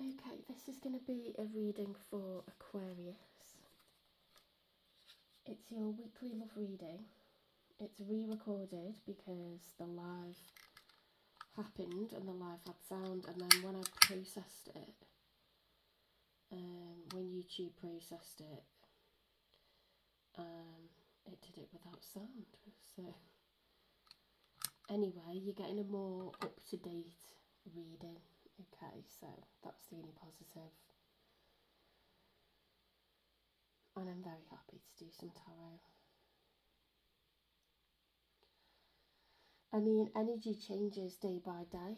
Okay, this is going to be a reading for Aquarius. It's your weekly love reading. It's re-recorded because the live happened and the live had sound, and then when I processed it, when YouTube processed it, it did it without sound. So anyway, you're getting a more up-to-date reading. Okay, so that's the only positive. And I'm very happy to do some tarot. I mean, energy changes day by day,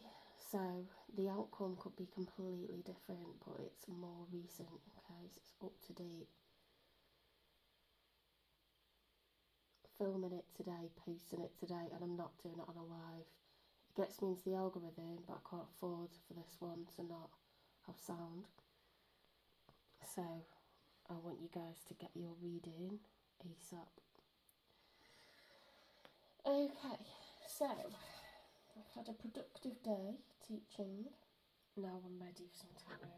so the outcome could be completely different, but it's more recent, okay, so it's up to date. Filming it today, posting it today, and I'm not doing it on a live. It gets me into the algorithm, but I can't afford for this one to not have sound. So I want you guys to get your reading ASAP. Okay, so I've had a productive day teaching. Now I'm ready for some tarot.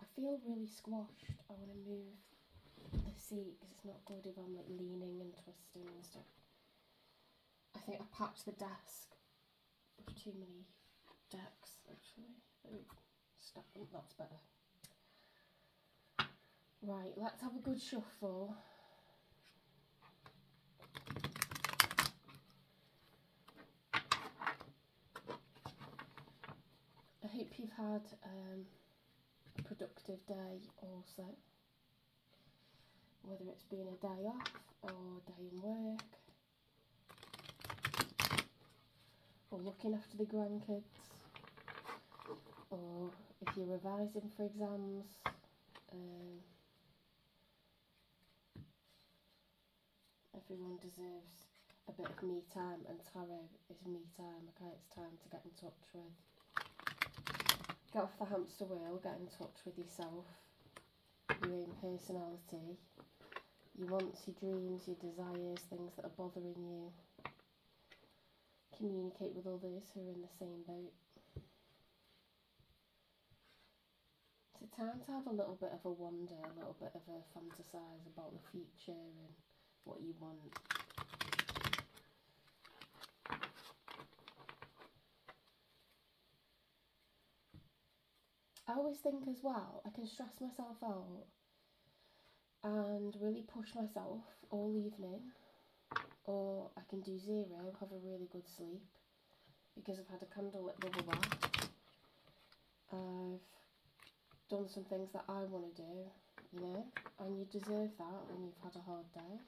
I feel really squashed. I want to move the seat because it's not good if I'm like leaning and twisting and stuff. I think I packed the desk with too many decks actually. Stop. Oh, that's better. Right, let's have a good shuffle. I hope you've had a productive day also. Whether it's been a day off or a day in work, or looking after the grandkids, or if you're revising for exams. Everyone deserves a bit of me time, and tarot is me time, okay? It's time to get in touch with, get off the hamster wheel, get in touch with yourself, your own personality, your wants, your dreams, your desires, things that are bothering you. Communicate with others who are in the same boat. It's a time to have a little bit of a wonder, a little bit of a fantasise about the future and what you want. I always think as well, I can stress myself out and really push myself all evening, or I can do zero, have a really good sleep because I've had a candlelit bubble bath. I've done some things that I want to do, you know, and you deserve that when you've had a hard day,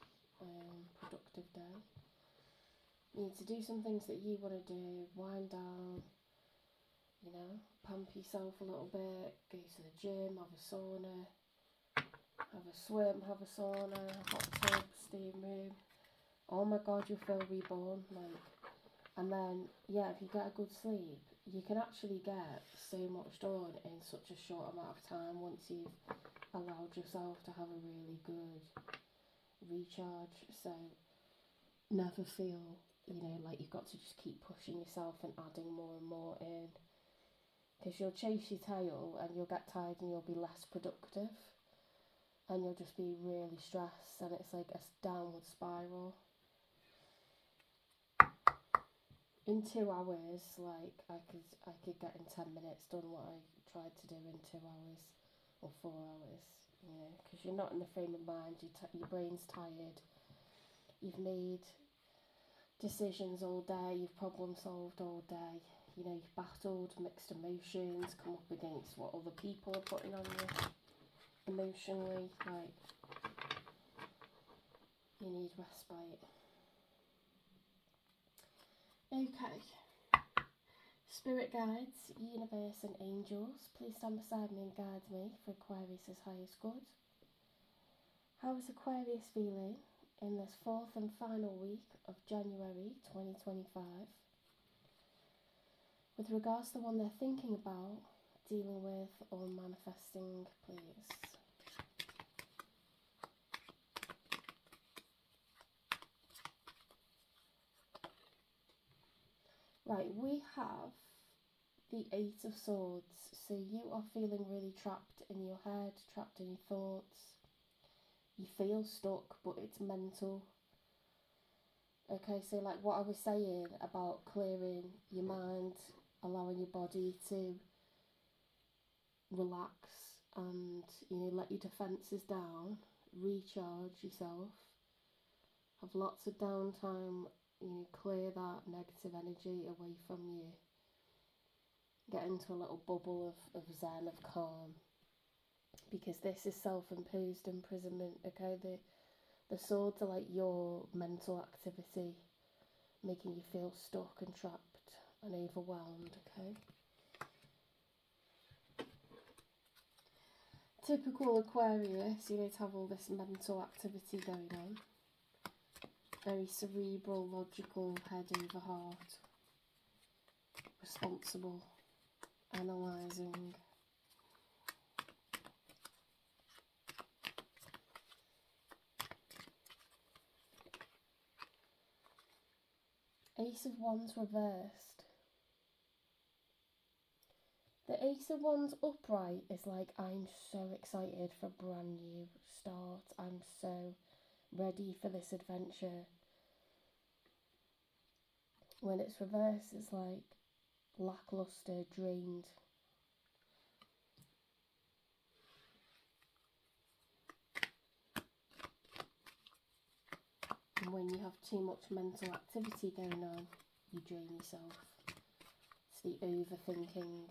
productive day. You need to do some things that you want to do, wind down, you know, pamper yourself a little bit, go to the gym, have a sauna, have a swim, have a sauna, a hot tub, steam room. Oh my god, you'll feel reborn, like. And then, yeah, if you get a good sleep, you can actually get so much done in such a short amount of time once you've allowed yourself to have a really good recharge. So never feel, you know, like you've got to just keep pushing yourself and adding more and more in, because you'll chase your tail and you'll get tired and you'll be less productive and you'll just be really stressed, and it's like a downward spiral. In 2 hours, like I could get in 10 minutes done what I tried to do in 2 hours or 4 hours, you know, because you're not in the frame of mind, your brain's tired, you've made decisions all day, you've problem solved all day, you know, you've battled mixed emotions, come up against what other people are putting on you emotionally, like, you need respite. Okay. Spirit guides, universe and angels, please stand beside me and guide me for Aquarius' highest good. How is Aquarius feeling in this fourth and final week of January 2025? With regards to the one they're thinking about, dealing with, or manifesting, please. Right, we have the Eight of Swords. So you are feeling really trapped in your head, trapped in your thoughts. You feel stuck, but it's mental. Okay, so like what I was saying about clearing your mind, allowing your body to relax and, you know, let your defences down, recharge yourself, have lots of downtime, you know, clear that negative energy away from you. Get into a little bubble of zen, of calm, because this is self-imposed imprisonment, okay? The swords are like your mental activity, making you feel stuck and trapped and overwhelmed, okay? Typical Aquarius, you know, to have all this mental activity going on. Very cerebral, logical, head over heart. Responsible. Analysing. Ace of Wands reversed. The Ace of Wands upright is like, I'm so excited for a brand new start. I'm so ready for this adventure. When it's reversed, it's like lackluster, drained. And when you have too much mental activity going on, you drain yourself. It's the overthinking.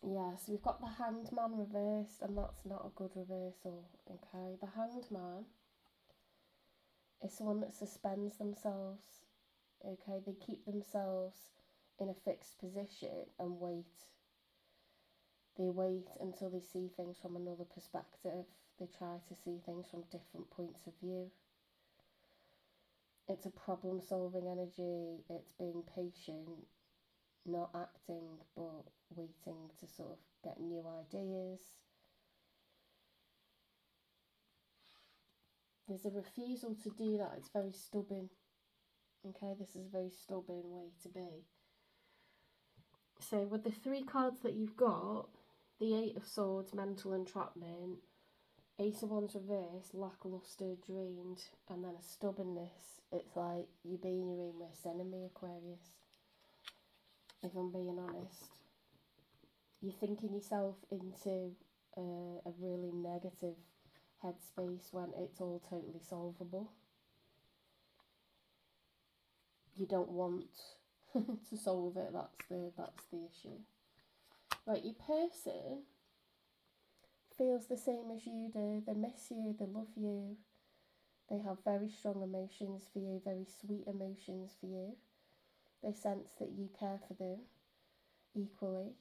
Yeah, so we've got the Hanged Man reversed, and that's not a good reversal, okay? The Hanged Man is someone that suspends themselves, okay? They keep themselves in a fixed position and wait. They wait until they see things from another perspective. They try to see things from different points of view. It's a problem-solving energy. It's being patient, not acting, but waiting to sort of get new ideas. There's a refusal to do that. It's very stubborn. Okay, this is a very stubborn way to be. So with the three cards that you've got, the Eight of Swords, mental entrapment, Ace of Wands reverse, lackluster, drained, and then a stubbornness. It's like you being your own worst enemy, Aquarius. If I'm being honest, you're thinking yourself into a really negative headspace when it's all totally solvable. You don't want to solve it. That's the issue. Right, your person feels the same as you do. They miss you, they love you. They have very strong emotions for you, very sweet emotions for you. They sense that you care for them equally.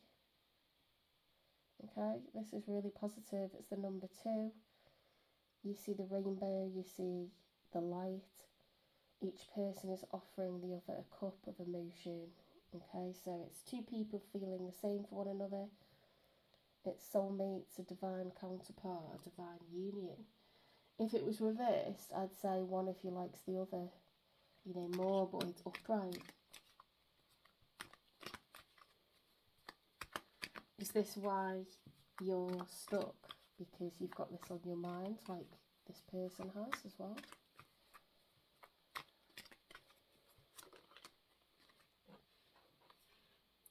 Okay, this is really positive. It's the number 2. You see the rainbow, you see the light. Each person is offering the other a cup of emotion. Okay, so it's two people feeling the same for one another. It's soulmates, a divine counterpart, a divine union. If it was reversed, I'd say one of you likes the other, you know, more, but it's upright. Is this why you're stuck? Because you've got this on your mind, like this person has as well?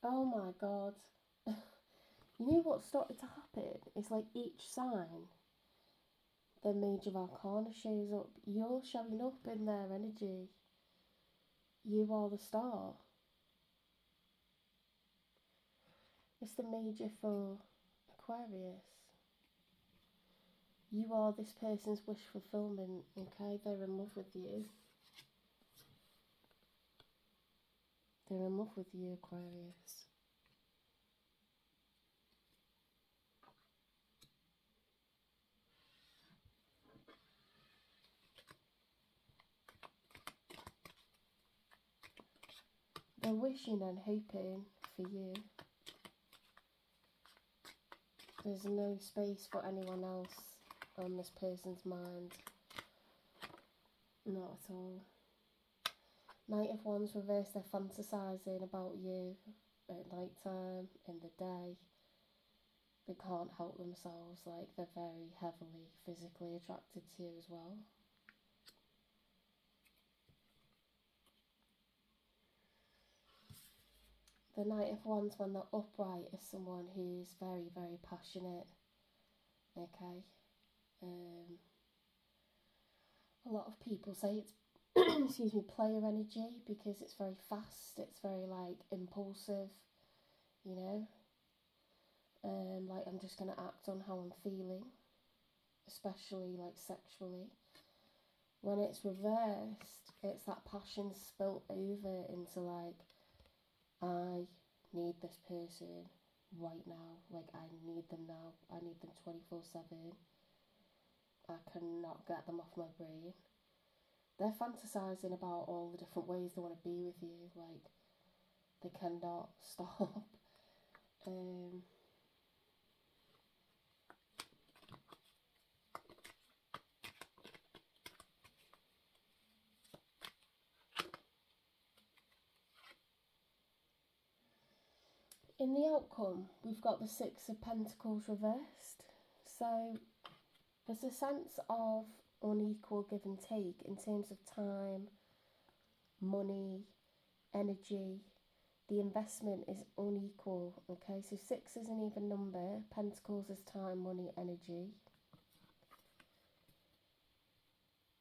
Oh my god. You know what started to happen? It's like each sign, the Major Arcana shows up. You're showing up in their energy. You are the star. It's the Major for Aquarius. You are this person's wish fulfillment, okay? They're in love with you. They're in love with you, Aquarius. They're wishing and hoping for you. There's no space for anyone else on this person's mind. Not at all. Knight of Wands reverse, they're fantasising about you at night time, in the day. They can't help themselves, like they're very heavily physically attracted to you as well. The Knight of Wands, when they're upright, is someone who's very, very passionate. Okay. A lot of people say it's excuse me, player energy, because it's very fast, it's very like impulsive, you know. Like I'm just gonna act on how I'm feeling, especially like sexually. When it's reversed, it's that passion spilt over into like, I need this person right now, like I need them now, I need them 24/7, I cannot get them off my brain. They're fantasising about all the different ways they want to be with you, like they cannot stop. In the outcome, we've got the Six of Pentacles reversed. So there's a sense of unequal give and take in terms of time, money, energy. The investment is unequal, okay? So 6 is an even number, Pentacles is time, money, energy.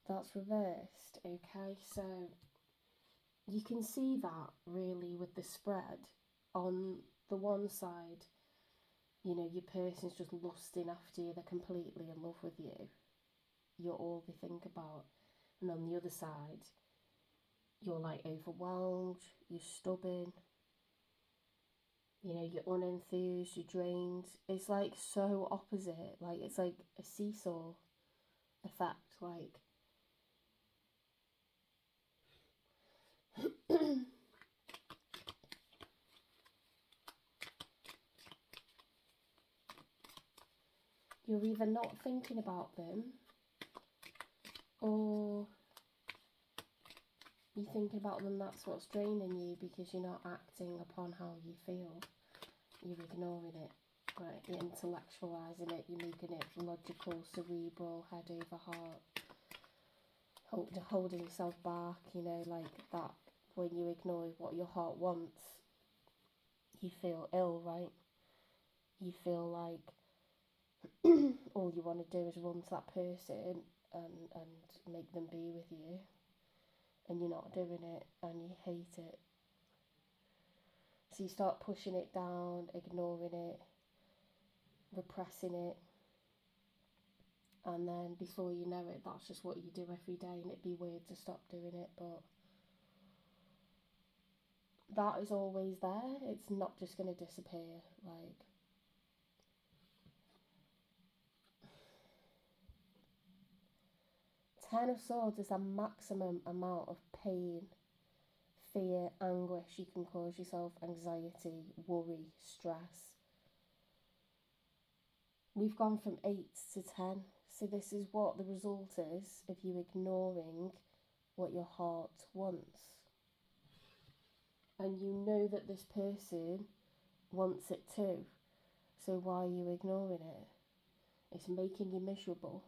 That's reversed, okay? So you can see that really with the spread. On the one side, you know, your person's just lusting after you, they're completely in love with you. You're all they think about. And on the other side, you're like overwhelmed, you're stubborn, you know, you're unenthused, you're drained. It's like so opposite, like it's like a seesaw effect, like you're either not thinking about them or you're thinking about them, that's what's draining you, because you're not acting upon how you feel. You're ignoring it, right? You're intellectualising it, you're making it logical, cerebral, head over heart, holding yourself back, you know, like that. When you ignore what your heart wants, you feel ill, right? You feel like all you want to do is run to that person and make them be with you, and you're not doing it and you hate it. So you start pushing it down, ignoring it, repressing it, and then before you know it, that's just what you do every day, and it'd be weird to stop doing it, but that is always there. It's not just going to disappear. Like, Ten of Swords is a maximum amount of pain, fear, anguish you can cause yourself, anxiety, worry, stress. We've gone from 8 to 10. So this is what the result is of you ignoring what your heart wants. And you know that this person wants it too. So why are you ignoring it? It's making you miserable.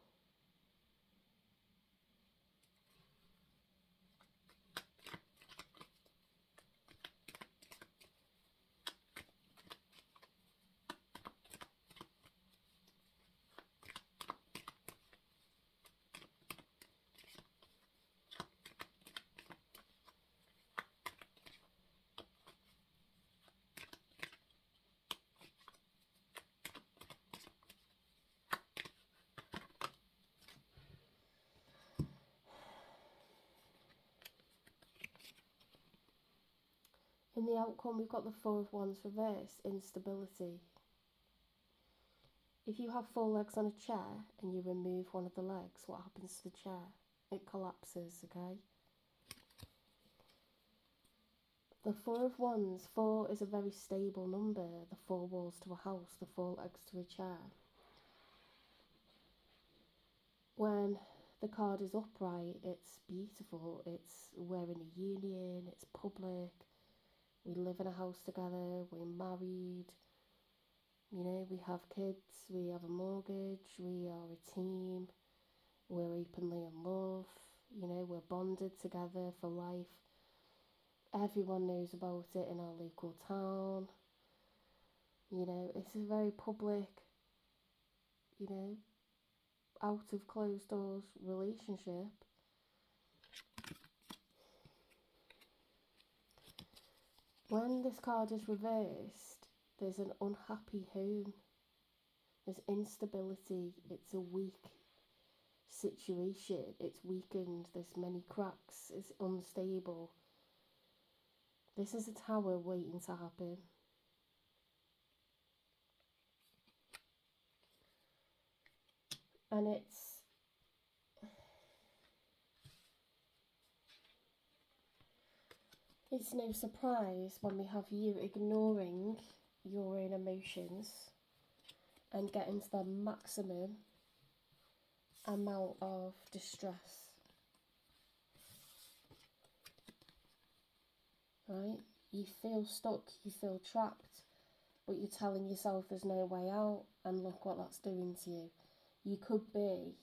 In the outcome, we've got the Four of Wands reversed, instability. If you have 4 legs on a chair and you remove one of the legs, what happens to the chair? It collapses, okay? The Four of Wands, 4 is a very stable number. The 4 walls to a house, the 4 legs to a chair. When the card is upright, it's beautiful. We're in a union, it's public. We live in a house together, we're married. You know, we have kids, we have a mortgage, we are a team. We're openly in love. You know, we're bonded together for life. Everyone knows about it in our local town. You know, it's a very public, you know, out of closed doors relationship. When this card is reversed, there's an unhappy home. There's instability. It's a weak situation. It's weakened. There's many cracks. It's unstable. This is a tower waiting to happen. And it's no surprise when we have you ignoring your own emotions and getting to the maximum amount of distress. Right? You feel stuck, you feel trapped, but you're telling yourself there's no way out, and look what that's doing to you. You could be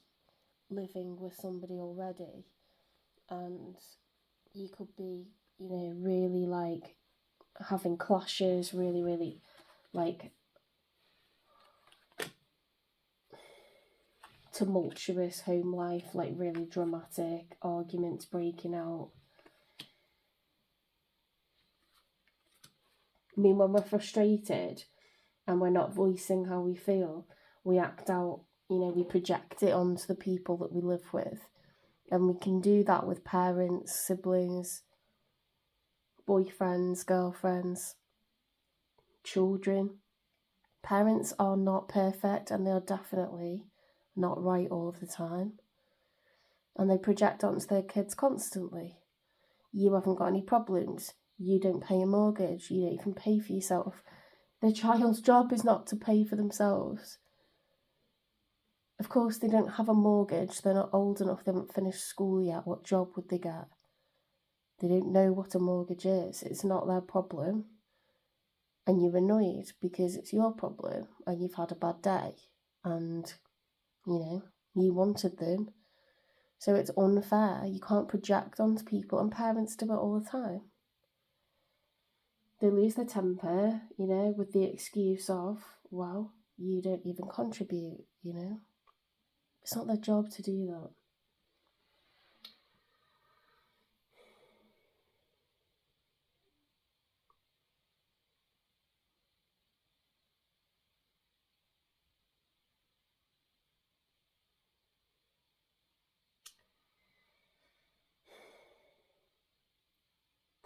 living with somebody already, and you could be, you know, really like having clashes, really like tumultuous home life, like really dramatic arguments breaking out. I mean, when we're frustrated and we're not voicing how we feel, we act out, you know, we project it onto the people that we live with. And we can do that with parents, siblings, boyfriends, girlfriends, children. Parents are not perfect, and they are definitely not right all the time. And they project onto their kids constantly. You haven't got any problems. You don't pay a mortgage. You don't even pay for yourself. The child's job is not to pay for themselves. Of course, they don't have a mortgage. They're not old enough. They haven't finished school yet. What job would they get? They don't know what a mortgage is. It's not their problem. And you're annoyed because it's your problem and you've had a bad day. And, you know, you wanted them. So it's unfair. You can't project onto people. And parents do it all the time. They lose their temper, you know, with the excuse of, well, you don't even contribute, you know. It's not their job to do that.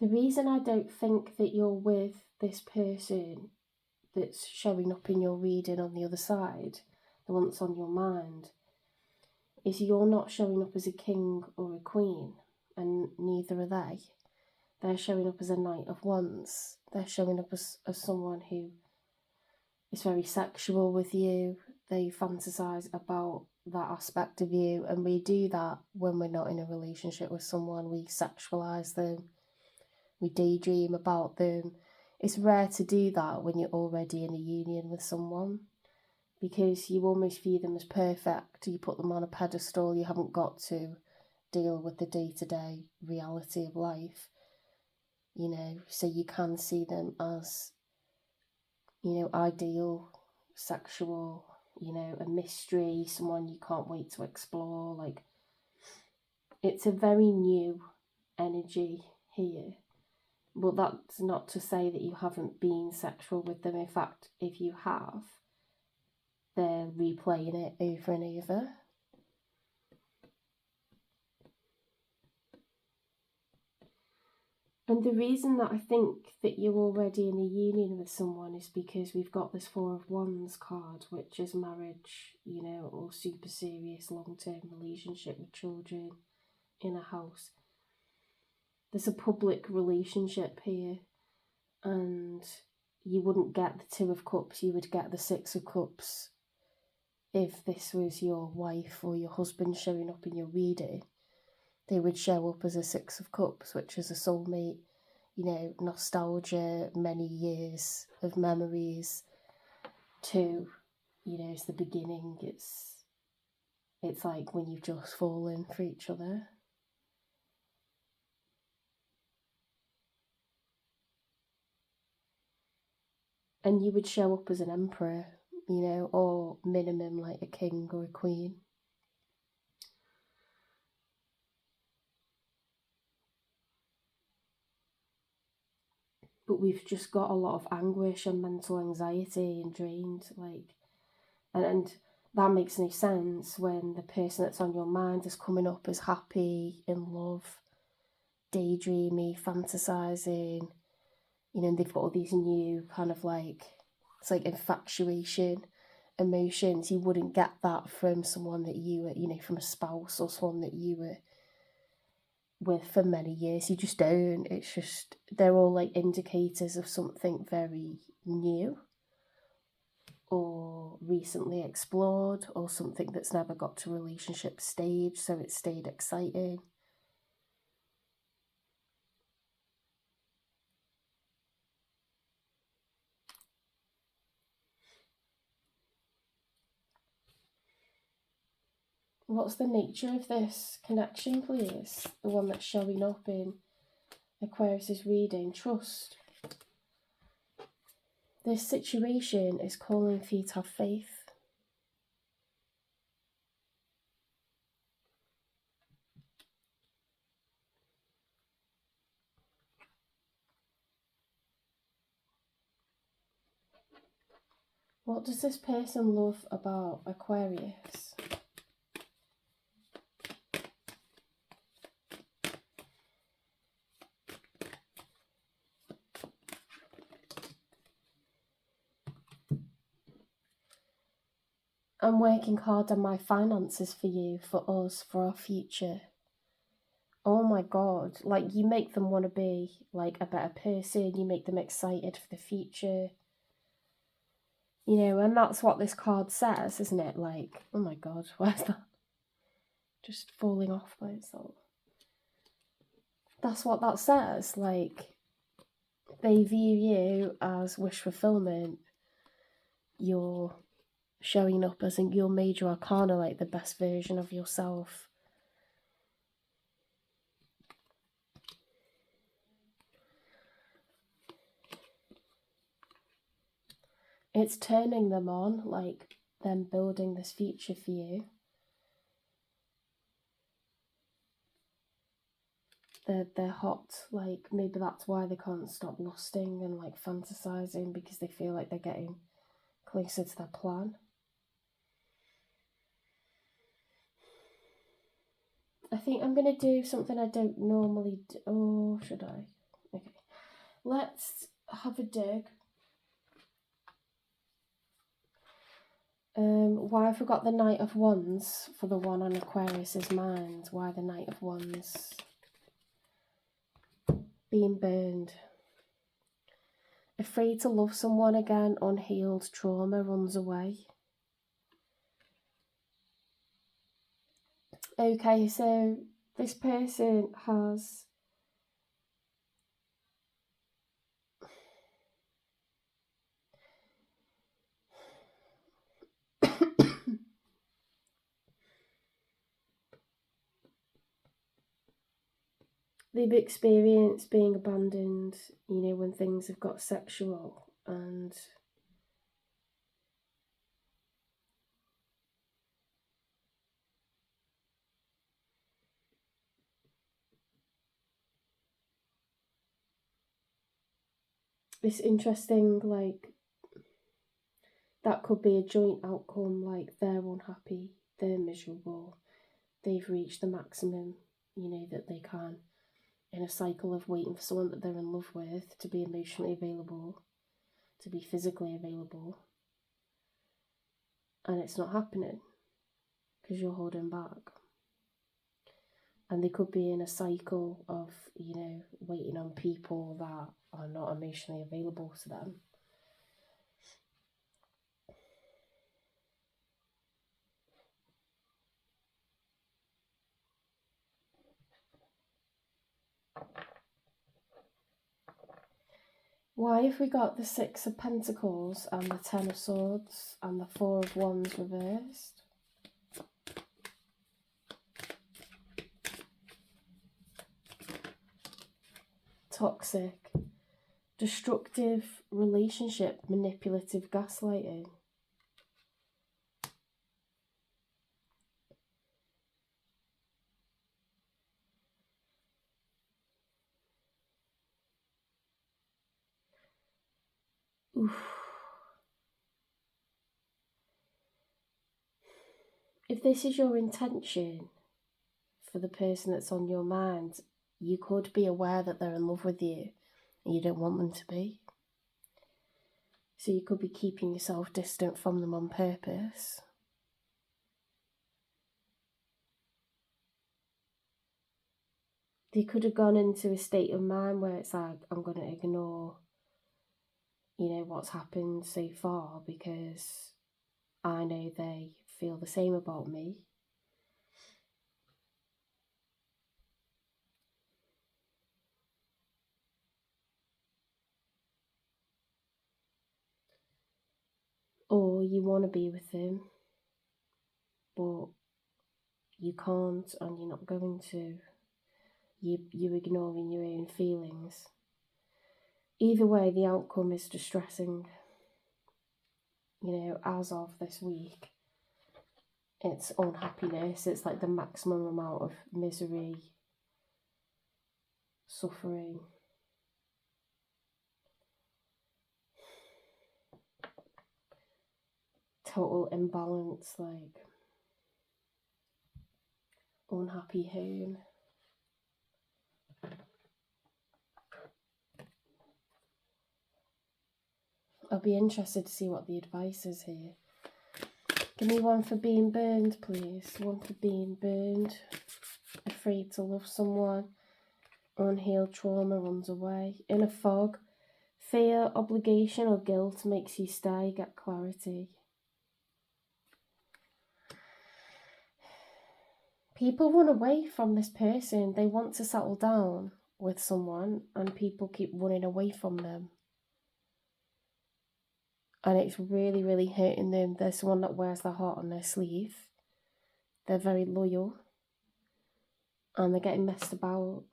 The reason I don't think that you're with this person that's showing up in your reading on the other side, the one that's on your mind, is you're not showing up as a king or a queen, and neither are they. They're showing up as a Knight of Wands. They're showing up as someone who is very sexual with you. They fantasize about that aspect of you, and we do that when we're not in a relationship with someone. We sexualize them. We daydream about them. It's rare to do that when you're already in a union with someone, because you almost view them as perfect. You put them on a pedestal. You haven't got to deal with the day-to-day reality of life, you know, so you can see them as, you know, ideal, sexual, you know, a mystery, someone you can't wait to explore. Like, it's a very new energy here. But that's not to say that you haven't been sexual with them. In fact, if you have, they're replaying it over and over. And the reason that I think that you're already in a union with someone is because we've got this Four of Wands card, which is marriage, you know, or super serious long-term relationship with children in a house. there's a public relationship here, and you wouldn't get the Two of Cups, you would get the Six of Cups if this was your wife or your husband showing up in your reading. They would show up as a Six of Cups, which is a soulmate, nostalgia, many years of memories. Two, it's the beginning. It's like when you've just fallen for each other. And you would show up as an emperor, or minimum like a king or a queen. But we've just got a lot of anguish and mental anxiety and drained, and that makes no sense when the person that's on your mind is coming up as happy, in love, daydreamy, fantasizing, and they've got all these new kind of it's like infatuation emotions. You wouldn't get that from someone that you were, from a spouse or someone that you were with for many years. You just don't. It's just, they're all like indicators of something very new or recently explored, or something that's never got to relationship stage, so it stayed exciting. What's the nature of this connection, please? The one that's showing up in Aquarius's reading. Trust. This situation is calling for you to have faith. What does this person love about Aquarius? I'm working hard on my finances for you, for us, for our future. Oh my God, you make them want to be a better person, you make them excited for the future. And that's what this card says, isn't it? Oh my God, where's that? Just falling off by itself. That's what that says. They view you as wish fulfillment. You're showing up as your major arcana, the best version of yourself. It's turning them on, them building this future for you. They're hot, maybe that's why they can't stop lusting and fantasizing, because they feel like they're getting closer to their plan. I think I'm going to do something I don't normally do. Oh, should I? Okay. Let's have a dig. Why I forgot the Knight of Wands for the one on Aquarius's mind. Why the Knight of Wands? Being burned. Afraid to love someone again, unhealed trauma runs away. Okay, so this person has they've experienced being abandoned, when things have got sexual, and it's interesting, that could be a joint outcome, they're unhappy, they're miserable, they've reached the maximum, that they can, in a cycle of waiting for someone that they're in love with to be emotionally available, to be physically available, and it's not happening because you're holding back. And they could be in a cycle of, waiting on people that are not emotionally available to them. Why have we got the Six of Pentacles and the Ten of Swords and the Four of Wands reversed? Toxic, destructive relationship, manipulative gaslighting. Oof. If this is your intention for the person that's on your mind, you could be aware that they're in love with you and you don't want them to be. So you could be keeping yourself distant from them on purpose. They could have gone into a state of mind where it's like, I'm going to ignore, what's happened so far because I know they feel the same about me. Or you want to be with them, but you can't and you're not going to. You're ignoring your own feelings. Either way, the outcome is distressing. As of this week, it's unhappiness. It's like the maximum amount of misery, suffering. Total imbalance, like unhappy home. I'll be interested to see what the advice is here. Give me one for being burned, please. One for being burned. Afraid to love someone. Unhealed trauma runs away. In a fog. Fear, obligation or guilt makes you stay. Get clarity. People run away from this person. They want to settle down with someone and people keep running away from them. And it's really, really hurting them. There's someone that wears their heart on their sleeve. They're very loyal. And they're getting messed about.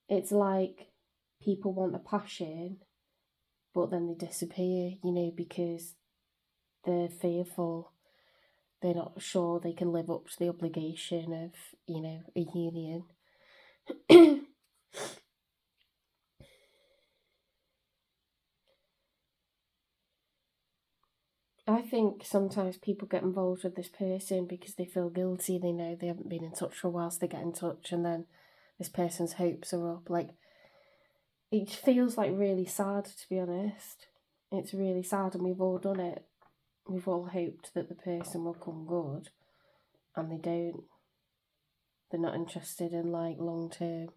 It's like people want a passion, but then they disappear, because they're fearful. They're not sure they can live up to the obligation of, a union. I think sometimes people get involved with this person because they feel guilty. They know they haven't been in touch for a while, so they get in touch, and then this person's hopes are up. Like, it feels like really sad, to be honest. It's really sad, and we've all done it. We've all hoped that the person will come good, and they don't. They're not interested in, like, long term.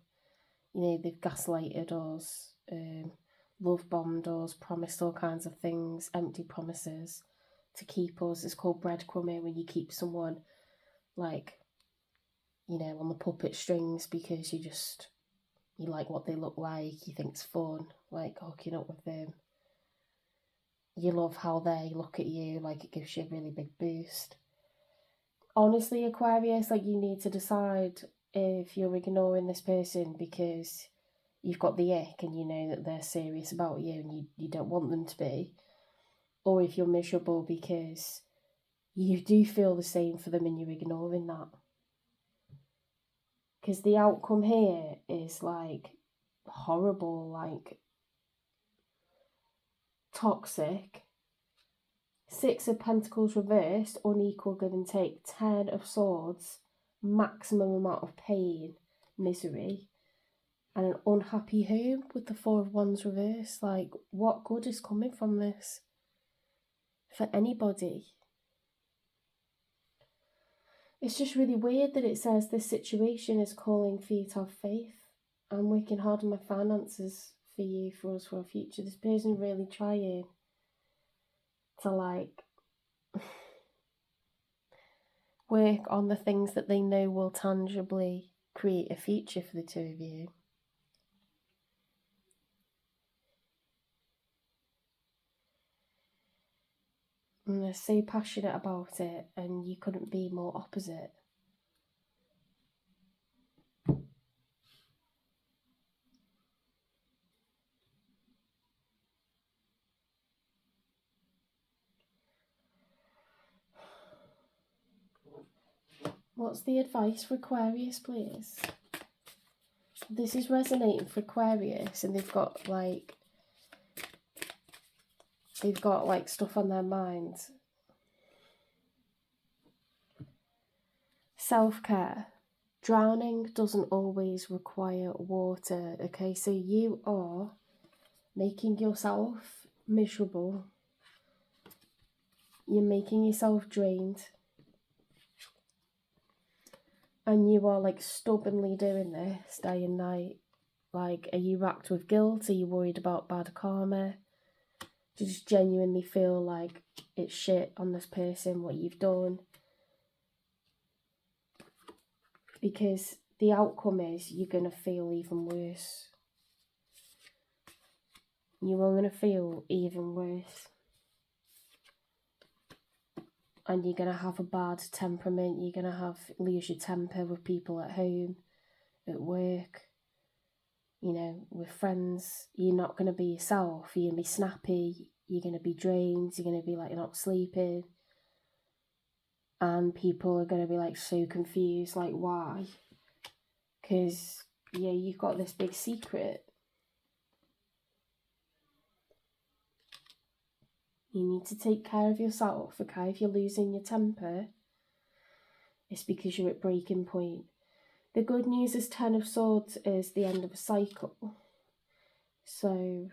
They've gaslighted us, love bombed us, promised all kinds of things, empty promises to keep us. It's called breadcrumbing, when you keep someone, like, on the puppet strings because you like what they look like, you think it's fun, like hooking up with them. You love how they look at you, like it gives you a really big boost. Honestly, Aquarius, like, you need to decide if you're ignoring this person because you've got the ick and you know that they're serious about you and you don't want them to be, or if you're miserable because you do feel the same for them and you're ignoring that. Because the outcome here is, like, horrible, like, toxic. Six of Pentacles reversed, unequal give and take. 10 of Swords, maximum amount of pain, misery, and an unhappy home with the Four of Wands reversed. Like, what good is coming from this for anybody? It's just really weird that it says this situation is calling for you to have faith. I'm working hard on my finances for you, for us, for our future. This person really trying to like work on the things that they know will tangibly create a future for the two of you. And they're so passionate about it, and you couldn't be more opposite. What's the advice for Aquarius, please? This is resonating for Aquarius, and they've got like stuff on their minds. Self-care. Drowning doesn't always require water, okay? So you are making yourself miserable. You're making yourself drained. And you are like stubbornly doing this day and night. Like, are you racked with guilt? Are you worried about bad karma? Do you just genuinely feel like it's shit on this person, what you've done? Because the outcome is you're going to feel even worse. You are going to feel even worse. And you're going to have a bad temperament. You're going to lose your temper with people at home, at work, you know, with friends. You're not going to be yourself. You're going to be snappy. You're going to be drained. You're going to be like you're not sleeping. And people are going to be like so confused, like why? Because, yeah, you've got this big secret. You need to take care of yourself, okay? If you're losing your temper, it's because you're at breaking point. The good news is 10 of Swords is the end of a cycle. So,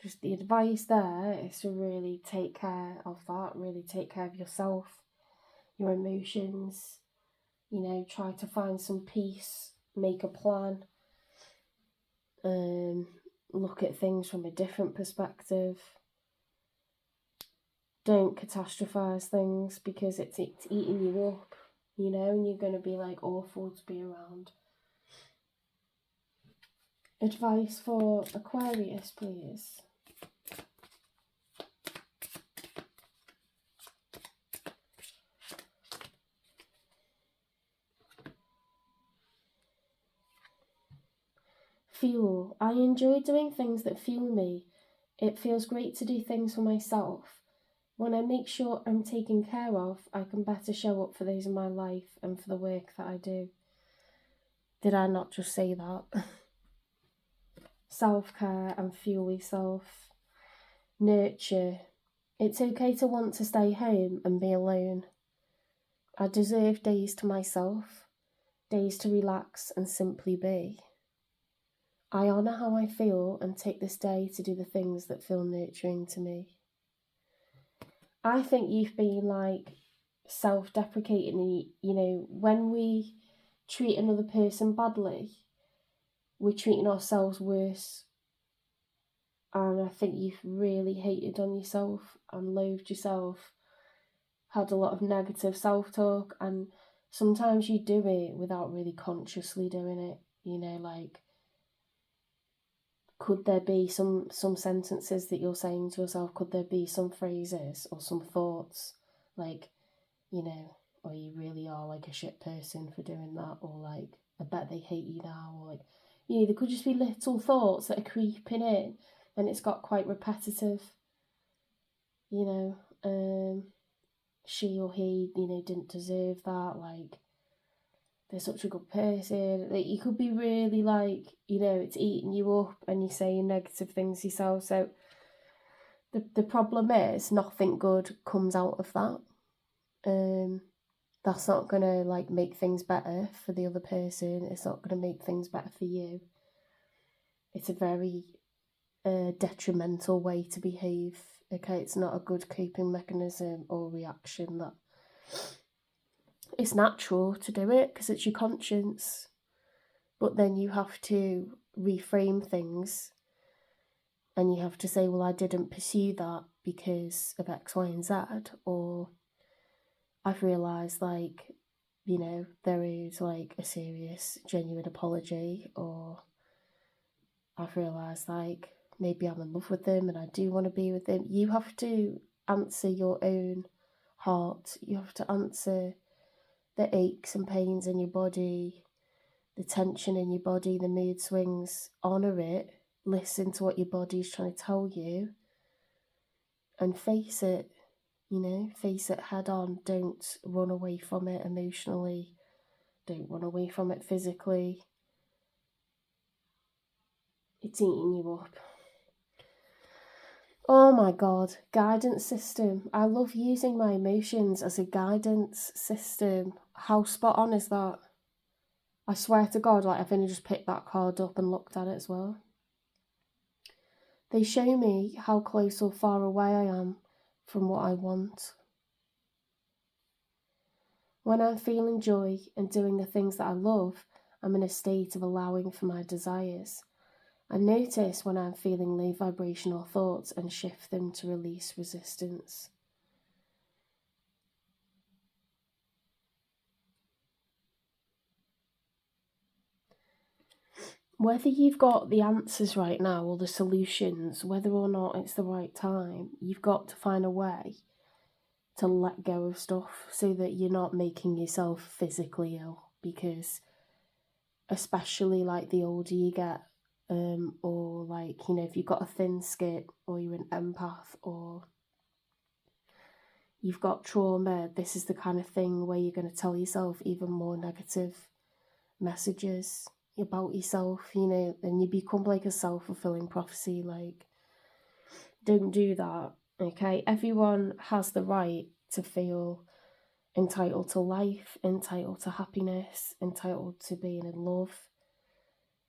just the advice there is to really take care of that, really take care of yourself, your emotions, you know, try to find some peace, make a plan, look at things from a different perspective. Don't catastrophize things because it's eating you up, you know, and you're going to be like awful to be around. Advice for Aquarius, please. Fuel. I enjoy doing things that fuel me. It feels great to do things for myself. When I make sure I'm taken care of, I can better show up for those in my life and for the work that I do. Did I not just say that? Self-care and fuel yourself. Nurture. It's okay to want to stay home and be alone. I deserve days to myself, days to relax and simply be. I honour how I feel and take this day to do the things that feel nurturing to me. I think you've been like self-deprecating, you know, when we treat another person badly, we're treating ourselves worse. And I think you've really hated on yourself and loathed yourself, had a lot of negative self-talk, and sometimes you do it without really consciously doing it, you know, like, could there be some sentences that you're saying to yourself? Could there be some phrases or some thoughts like, you know, or you really are like a shit person for doing that, or like, I bet they hate you now, or like, you know, there could just be little thoughts that are creeping in, and it's got quite repetitive, you know, she or he, you know, didn't deserve that, like, they're such a good person. Like, you could be really like, you know, it's eating you up and you're saying negative things yourself. So the problem is nothing good comes out of that. That's not going to like make things better for the other person. It's not going to make things better for you. It's a very detrimental way to behave. Okay, it's not a good coping mechanism or reaction that it's natural to do it because it's your conscience. But then you have to reframe things and you have to say, well, I didn't pursue that because of X, Y, and Z. Or I've realised, like, you know, there is like a serious, genuine apology. Or I've realised, like, maybe I'm in love with them and I do want to be with them. You have to answer your own heart. You have to answer the aches and pains in your body, the tension in your body, the mood swings. Honour it. Listen to what your body's trying to tell you and face it, you know, face it head on. Don't run away from it emotionally. Don't run away from it physically. It's eating you up. Oh my God, guidance system. I love using my emotions as a guidance system. How spot on is that? I swear to God, like, I've only just picked that card up and looked at it as well. They show me how close or far away I am from what I want. When I'm feeling joy and doing the things that I love, I'm in a state of allowing for my desires. I notice when I'm feeling low vibrational thoughts and shift them to release resistance. Whether you've got the answers right now or the solutions, whether or not it's the right time, you've got to find a way to let go of stuff so that you're not making yourself physically ill. Because especially like the older you get, or like, you know, if you've got a thin skin or you're an empath or you've got trauma, this is the kind of thing where you're going to tell yourself even more negative messages about yourself, you know, and you become like a self-fulfilling prophecy. Like, don't do that, okay? Everyone has the right to feel entitled to life, entitled to happiness, entitled to being in love,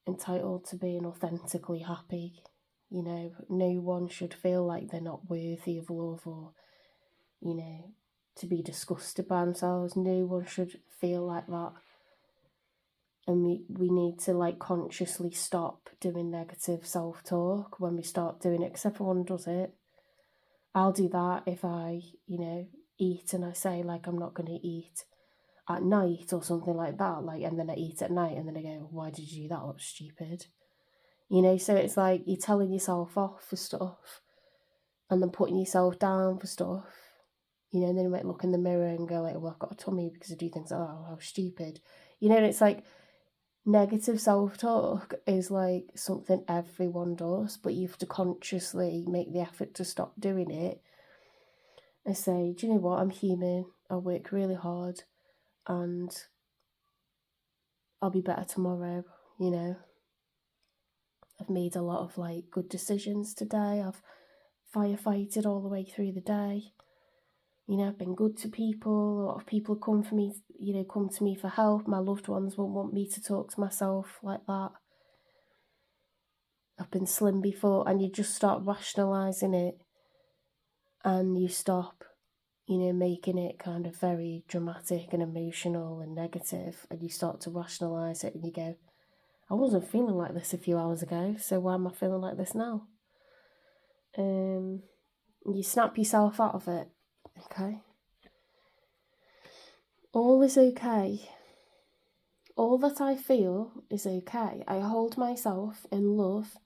entitled to being authentically happy. You know, no one should feel like they're not worthy of love or, you know, to be disgusted by themselves. No one should feel like that. And we need to, like, consciously stop doing negative self-talk when we start doing it, because everyone does it. I'll do that if I, you know, eat and I say, like, I'm not going to eat at night or something like that, like, and then I eat at night and then I go, why did you do that? That was stupid. You know, so it's like you're telling yourself off for stuff and then putting yourself down for stuff. You know, and then you might look in the mirror and go, like, well, I've got a tummy because I do things like that. Oh, how stupid. You know, and it's like, negative self-talk is like something everyone does, but you have to consciously make the effort to stop doing it and say, do you know what, I'm human, I work really hard and I'll be better tomorrow. You know, I've made a lot of like good decisions today. I've firefighted all the way through the day. You know, I've been good to people. A lot of people come to me for help. My loved ones won't want me to talk to myself like that. I've been slim before, and you just start rationalising it and you stop, you know, making it kind of very dramatic and emotional and negative, and you start to rationalise it and you go, I wasn't feeling like this a few hours ago, so why am I feeling like this now? You snap yourself out of it, okay? All is okay. All that I feel is okay. I hold myself in love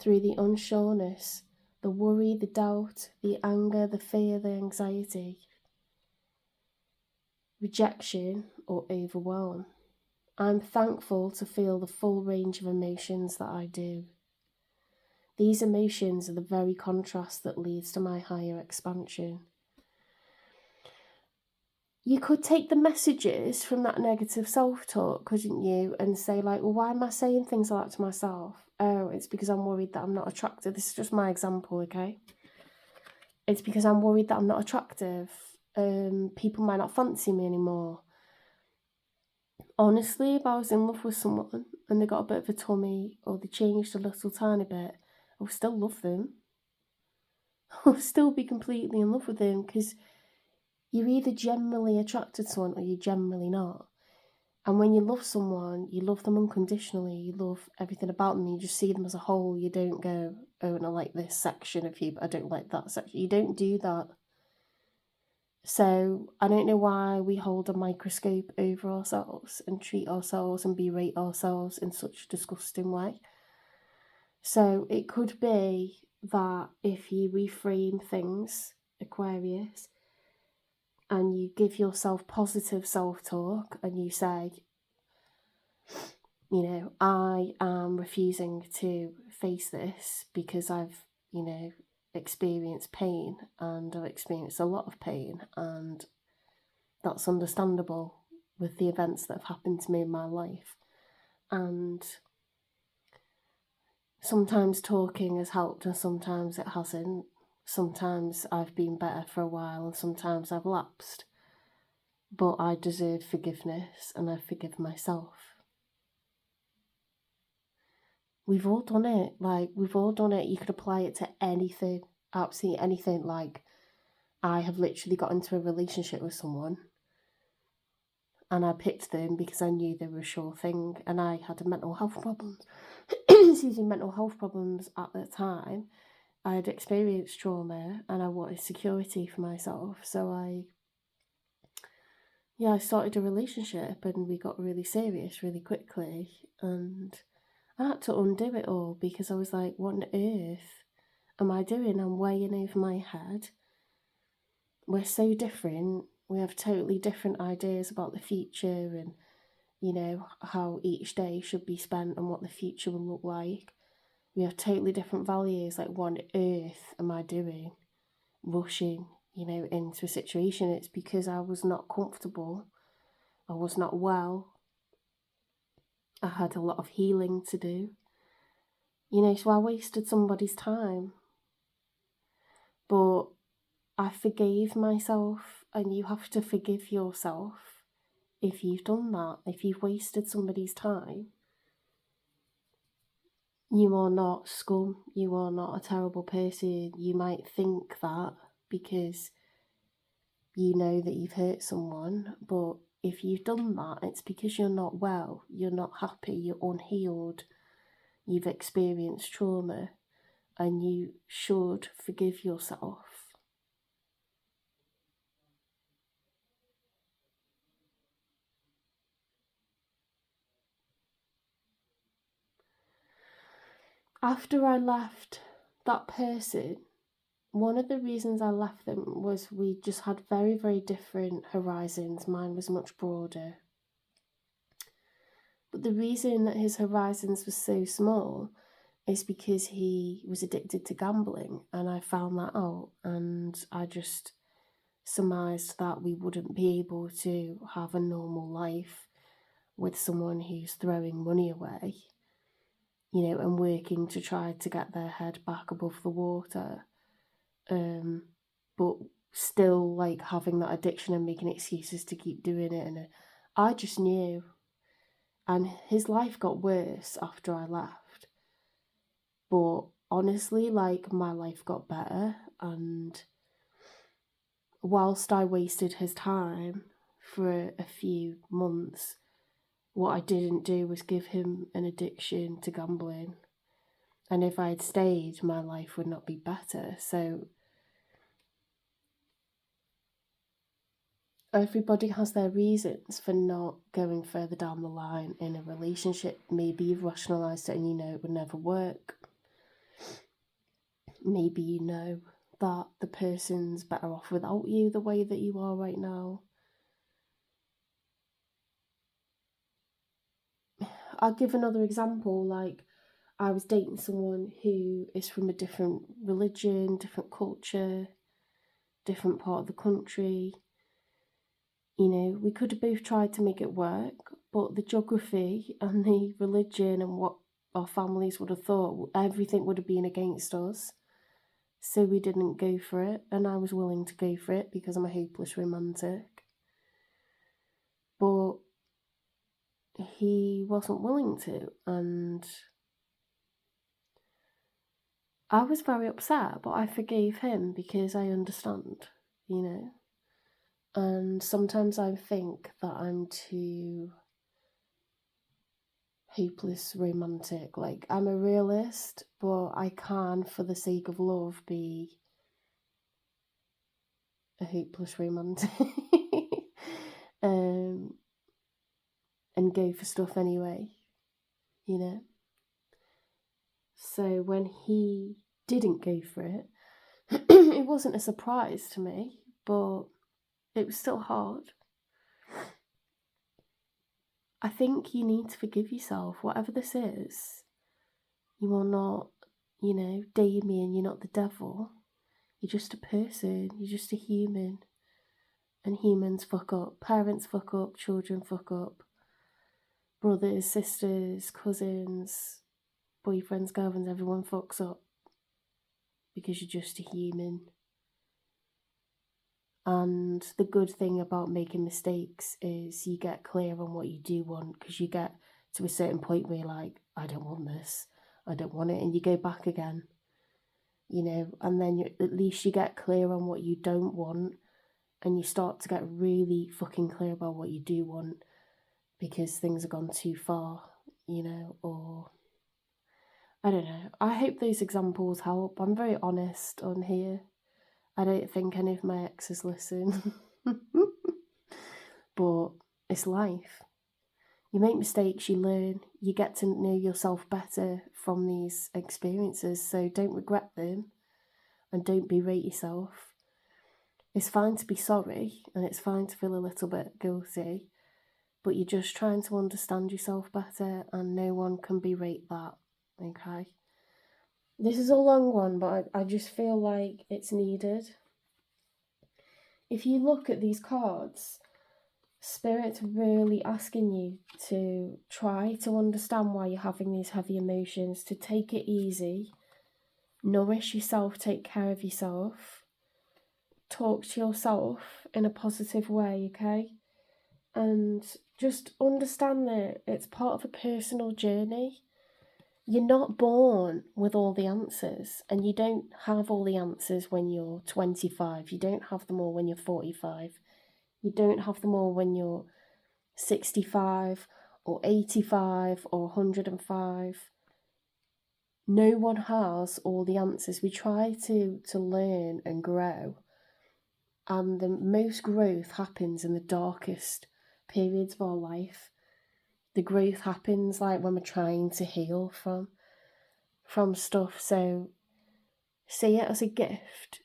through the unsureness, the worry, the doubt, the anger, the fear, the anxiety, rejection, or overwhelm. I'm thankful to feel the full range of emotions that I do. These emotions are the very contrast that leads to my higher expansion. You could take the messages from that negative self-talk, couldn't you, and say, like, well, why am I saying things like that to myself? Oh, it's because I'm worried that I'm not attractive. This is just my example, okay? It's because I'm worried that I'm not attractive. People might not fancy me anymore. Honestly, if I was in love with someone and they got a bit of a tummy or they changed a little tiny bit, I would still love them. I would still be completely in love with them, because You're either generally attracted to someone or you're generally not. And when you love someone, you love them unconditionally, you love everything about them, you just see them as a whole. You don't go, oh, and I like this section of you, but I don't like that section. You don't do that. So I don't know why we hold a microscope over ourselves and treat ourselves and berate ourselves in such a disgusting way. So it could be that if you reframe things, Aquarius, and you give yourself positive self-talk and you say, you know, I am refusing to face this because I've, you know, experienced pain, and I've experienced a lot of pain, and that's understandable with the events that have happened to me in my life. And sometimes talking has helped and sometimes it hasn't. Sometimes I've been better for a while and sometimes I've lapsed. But I deserve forgiveness and I forgive myself. We've all done it. We've all done it. You could apply it to anything, absolutely anything. Like, I have literally got into a relationship with someone and I picked them because I knew they were a sure thing, and I had mental health problems. Excuse me, mental health problems at the time. I had experienced trauma and I wanted security for myself. So I started a relationship and we got really serious really quickly, and I had to undo it all because I was like, what on earth am I doing? I'm way in over my head. We're so different. We have totally different ideas about the future and, you know, how each day should be spent and what the future will look like. We have totally different values. Like, what on earth am I doing? Rushing, you know, into a situation. It's because I was not comfortable. I was not well. I had a lot of healing to do. You know, so I wasted somebody's time. But I forgave myself, and you have to forgive yourself if you've done that. If you've wasted somebody's time, you are not scum. You are not a terrible person. You might think that because you know that you've hurt someone, but if you've done that, it's because you're not well, you're not happy, you're unhealed, you've experienced trauma, and you should forgive yourself. After I left that person, one of the reasons I left them was we just had very, very different horizons. Mine was much broader. But the reason that his horizons were so small is because he was addicted to gambling, and I found that out, and I just surmised that we wouldn't be able to have a normal life with someone who's throwing money away, you know, and working to try to get their head back above the water, but still like having that addiction and making excuses to keep doing it. And I just knew, and his life got worse after I left. But honestly, like, my life got better, and whilst I wasted his time for a few months, what I didn't do was give him an addiction to gambling. And if I had stayed, my life would not be better. So everybody has their reasons for not going further down the line in a relationship. Maybe you've rationalised it and you know it would never work. Maybe you know that the person's better off without you the way that you are right now. I'll give another example. Like, I was dating someone who is from a different religion, different culture, different part of the country. You know, we could have both tried to make it work, but the geography and the religion and what our families would have thought, everything would have been against us. So we didn't go for it, and I was willing to go for it because I'm a hopeless romantic. But he wasn't willing to, and I was very upset, but I forgave him because I understand, you know. And sometimes I think that I'm too hopeless romantic. Like, I'm a realist, but I can, for the sake of love, be a hopeless romantic. And go for stuff anyway, you know? So when he didn't go for it, it wasn't a surprise to me, but it was still hard. I think you need to forgive yourself, whatever this is. You are not, Damien, you're not the devil. You're just a person, you're just a human. And humans fuck up. Parents fuck up, children fuck up. Brothers, sisters, cousins, boyfriends, girlfriends, everyone fucks up. Because you're just a human. And the good thing about making mistakes is you get clear on what you do want, because you get to a certain point where you're like, I don't want this, I don't want it, and you go back again, and then at least you get clear on what you don't want, and you start to get really fucking clear about what you do want, because things have gone too far, or I don't know. I hope those examples help. I'm very honest on here. I don't think any of my exes listen. But it's life. You make mistakes, you learn, you get to know yourself better from these experiences, so don't regret them and don't berate yourself. It's fine to be sorry and it's fine to feel a little bit guilty, but you're just trying to understand yourself better, and no one can berate that, okay? This is a long one, but I just feel like it's needed. If you look at these cards, Spirit's really asking you to try to understand why you're having these heavy emotions, to take it easy, nourish yourself, take care of yourself, talk to yourself in a positive way, okay? And just understand that it's part of a personal journey. You're not born with all the answers, and you don't have all the answers when you're 25. You don't have them all when you're 45. You don't have them all when you're 65 or 85 or 105. No one has all the answers. We try to learn and grow, and the most growth happens in the darkest periods of our life. The growth happens like when we're trying to heal from stuff. So see it as a gift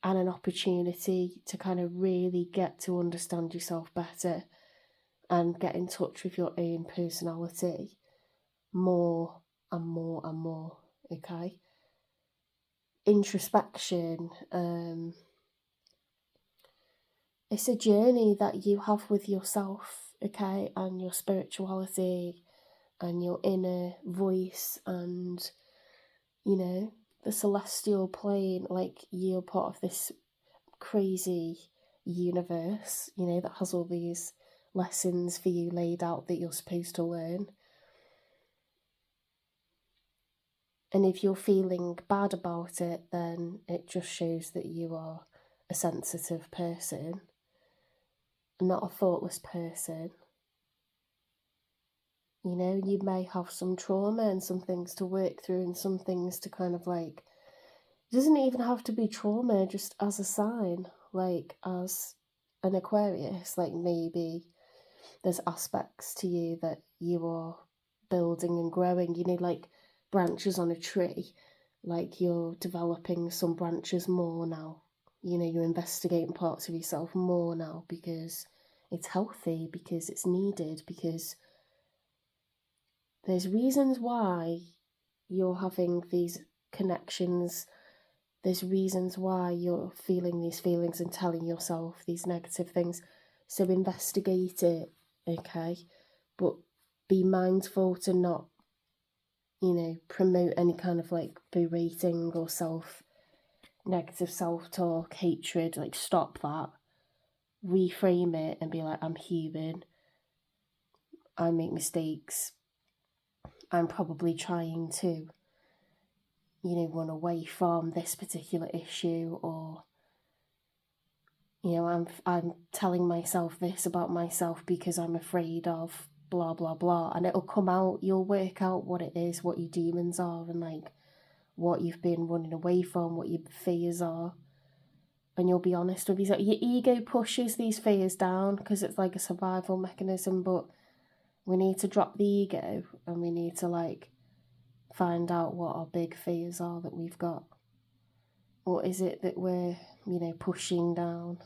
and an opportunity to kind of really get to understand yourself better and get in touch with your own personality more and more and more, okay? Introspection, it's a journey that you have with yourself, okay, and your spirituality and your inner voice and, the celestial plane. Like, you're part of this crazy universe, that has all these lessons for you laid out that you're supposed to learn. And if you're feeling bad about it, then it just shows that you are a sensitive person, not a thoughtless person. You may have some trauma and some things to work through and some things to kind of like, it doesn't even have to be trauma, just as a sign, like as an Aquarius, like maybe there's aspects to you that you are building and growing, like branches on a tree, like you're developing some branches more now, you're investigating parts of yourself more now because it's healthy, because it's needed, because there's reasons why you're having these connections. There's reasons why you're feeling these feelings and telling yourself these negative things. So investigate it, okay? But be mindful to not, promote any kind of like berating or negative self-talk, hatred. Like, stop that. Reframe it and be like, I'm human. I make mistakes. I'm probably trying to, run away from this particular issue, or You know, I'm telling myself this about myself because I'm afraid of blah, blah, blah. And it'll come out, you'll work out what it is, what your demons are, and like what you've been running away from, what your fears are. And you'll be honest with yourself. Your ego pushes these fears down because it's like a survival mechanism, but we need to drop the ego and we need to like find out what our big fears are that we've got. What is it that we're, pushing down?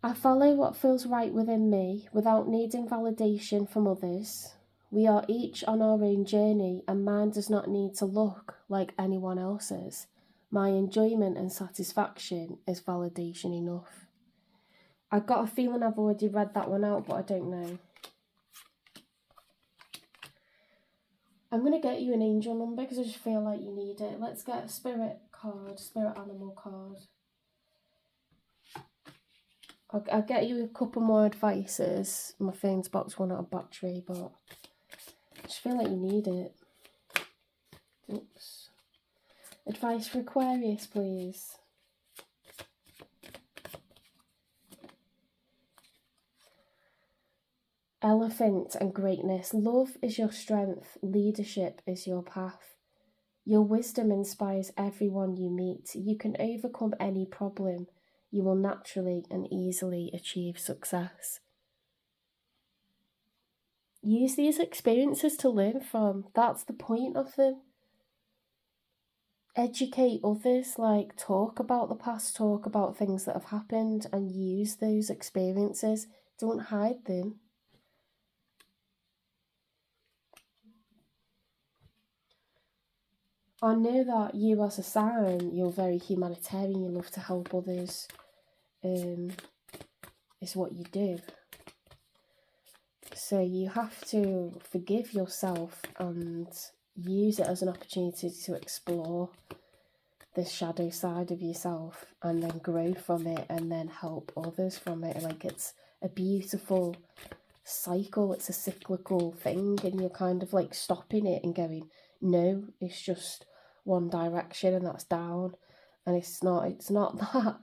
I follow what feels right within me without needing validation from others. We are each on our own journey, and mine does not need to look like anyone else's. My enjoyment and satisfaction is validation enough. I got a feeling I've already read that one out, but I don't know. I'm going to get you an angel number because I just feel like you need it. Let's get a spirit card, spirit animal card. I'll get you a couple more advices. My phone's box run out of battery, but I just feel like you need it. Oops. Advice for Aquarius, please. Elephant and greatness. Love is your strength. Leadership is your path. Your wisdom inspires everyone you meet. You can overcome any problem. You will naturally and easily achieve success. Use these experiences to learn from. That's the point of them. Educate others, like talk about the past, talk about things that have happened, and use those experiences. Don't hide them. I know that you as a sign, you're very humanitarian, you love to help others. Is what you do. So you have to forgive yourself and use it as an opportunity to explore the shadow side of yourself and then grow from it and then help others from it. Like, it's a beautiful cycle, it's a cyclical thing, and you're kind of like stopping it and going, no, it's just one direction and that's down. And it's not that.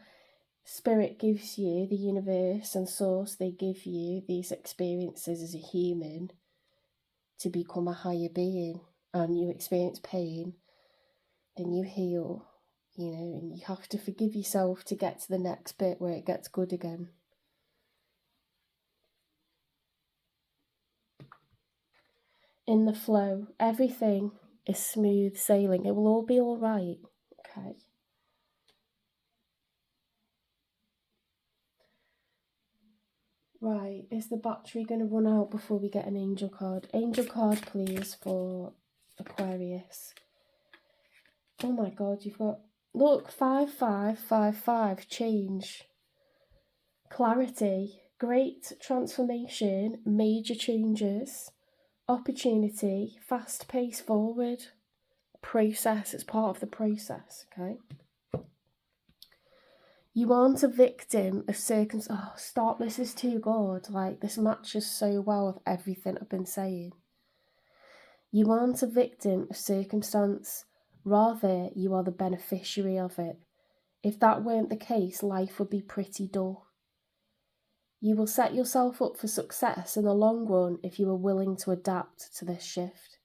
Spirit gives you, the universe and source, they give you these experiences as a human to become a higher being. And you experience pain, then you heal, and you have to forgive yourself to get to the next bit where it gets good again. In the flow, everything is smooth sailing. It will all be all right. Okay. Right, is the battery going to run out before we get an angel card? Angel card, please, for Aquarius. Oh my god, you've got... Look, 5555, change. Clarity, great transformation, major changes, opportunity, fast pace forward, process, it's part of the process, okay? You aren't a victim of circumstances. Oh, stop, this is too good. Like, this matches so well with everything I've been saying. You aren't a victim of circumstance. Rather, you are the beneficiary of it. If that weren't the case, life would be pretty dull. You will set yourself up for success in the long run if you are willing to adapt to this shift.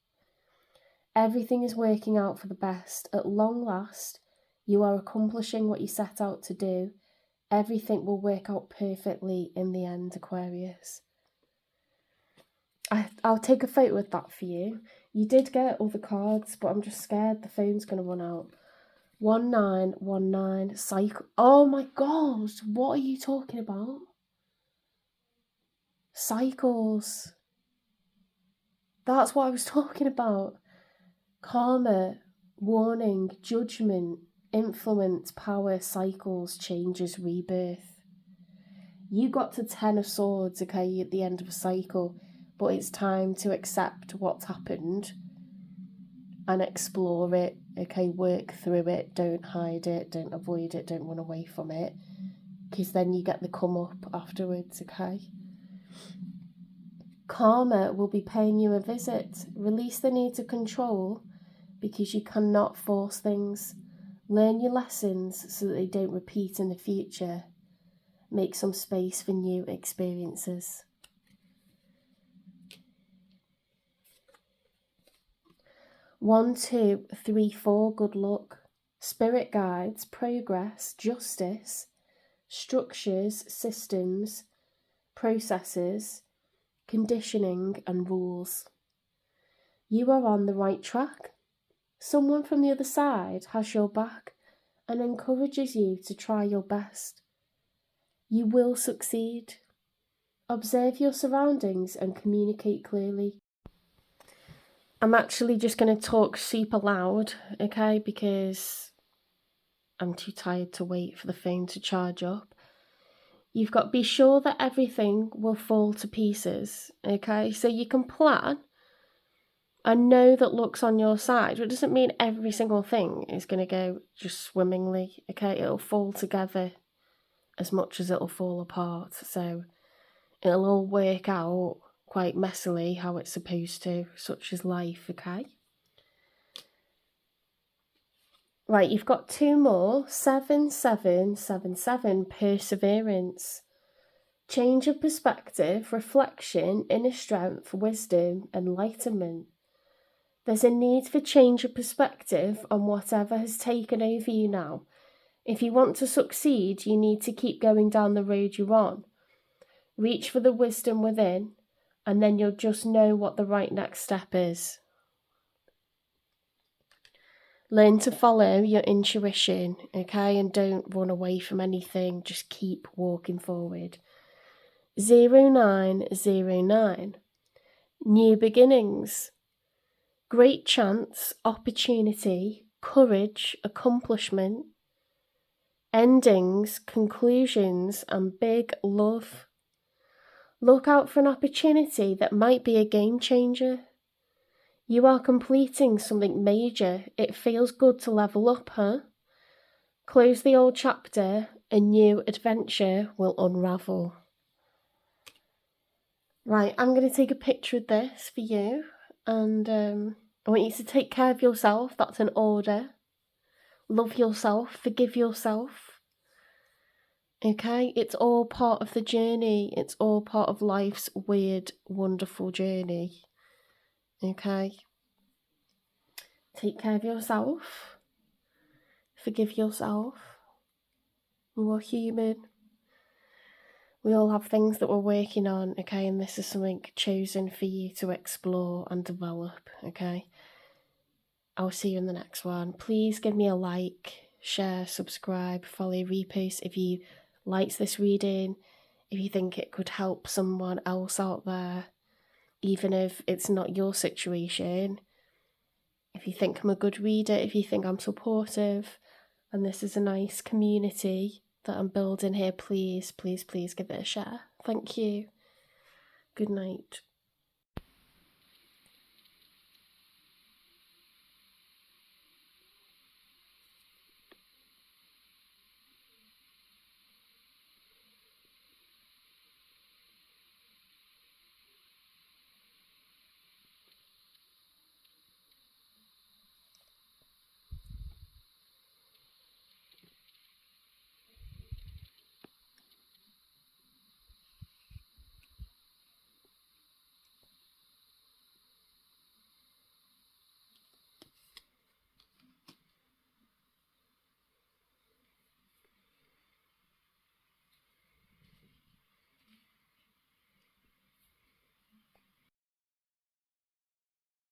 Everything is working out for the best. At long last, you are accomplishing what you set out to do. Everything will work out perfectly in the end, Aquarius. I'll take a photo with that for you. You did get other cards, but I'm just scared the phone's going to run out. 1919, cycle. Oh my god, what are you talking about? Cycles. That's what I was talking about. Karma, warning, judgment, influence, power, cycles, changes, rebirth. You got to 10 of Swords, okay, at the end of a cycle, but it's time to accept what's happened and explore it, okay, work through it, don't hide it, don't avoid it, don't run away from it, because then you get the come up afterwards, okay? Karma will be paying you a visit. Release the need to control, because you cannot force things. Learn your lessons so that they don't repeat in the future. Make some space for new experiences. One, two, three, four, good luck. Spirit guides, progress, justice, structures, systems, processes, conditioning and rules. You are on the right track. Someone from the other side has your back and encourages you to try your best. You will succeed. Observe your surroundings and communicate clearly. I'm actually just going to talk super loud, okay, because I'm too tired to wait for the phone to charge up. You've got to be sure that everything will fall to pieces, okay? So you can plan and know that luck's on your side, but it doesn't mean every single thing is going to go just swimmingly, okay? It'll fall together as much as it'll fall apart. So it'll all work out quite messily how it's supposed to, such as life, okay? Right, you've got two more. 7, 7, 7, 7, perseverance. Change of perspective, reflection, inner strength, wisdom, enlightenment. There's a need for change of perspective on whatever has taken over you now. If you want to succeed, you need to keep going down the road you're on. Reach for the wisdom within, and then you'll just know what the right next step is. Learn to follow your intuition, okay? And don't run away from anything. Just keep walking forward. 0909. New beginnings. Great chance, opportunity, courage, accomplishment. Endings, conclusions, and big love. Look out for an opportunity that might be a game changer. You are completing something major. It feels good to level up, huh? Close the old chapter, a new adventure will unravel. Right, I'm going to take a picture of this for you, and I want you to take care of yourself. That's an order. Love yourself, forgive yourself. Okay, it's all part of the journey. It's all part of life's weird, wonderful journey. Okay? Take care of yourself. Forgive yourself. You are human. We all have things that we're working on, okay? And this is something chosen for you to explore and develop, okay? I'll see you in the next one. Please give me a like, share, subscribe, follow, repost if you liked this reading, if you think it could help someone else out there, even if it's not your situation. If you think I'm a good reader, if you think I'm supportive, and this is a nice community that I'm building here, please, please, please give it a share. Thank you. Good night.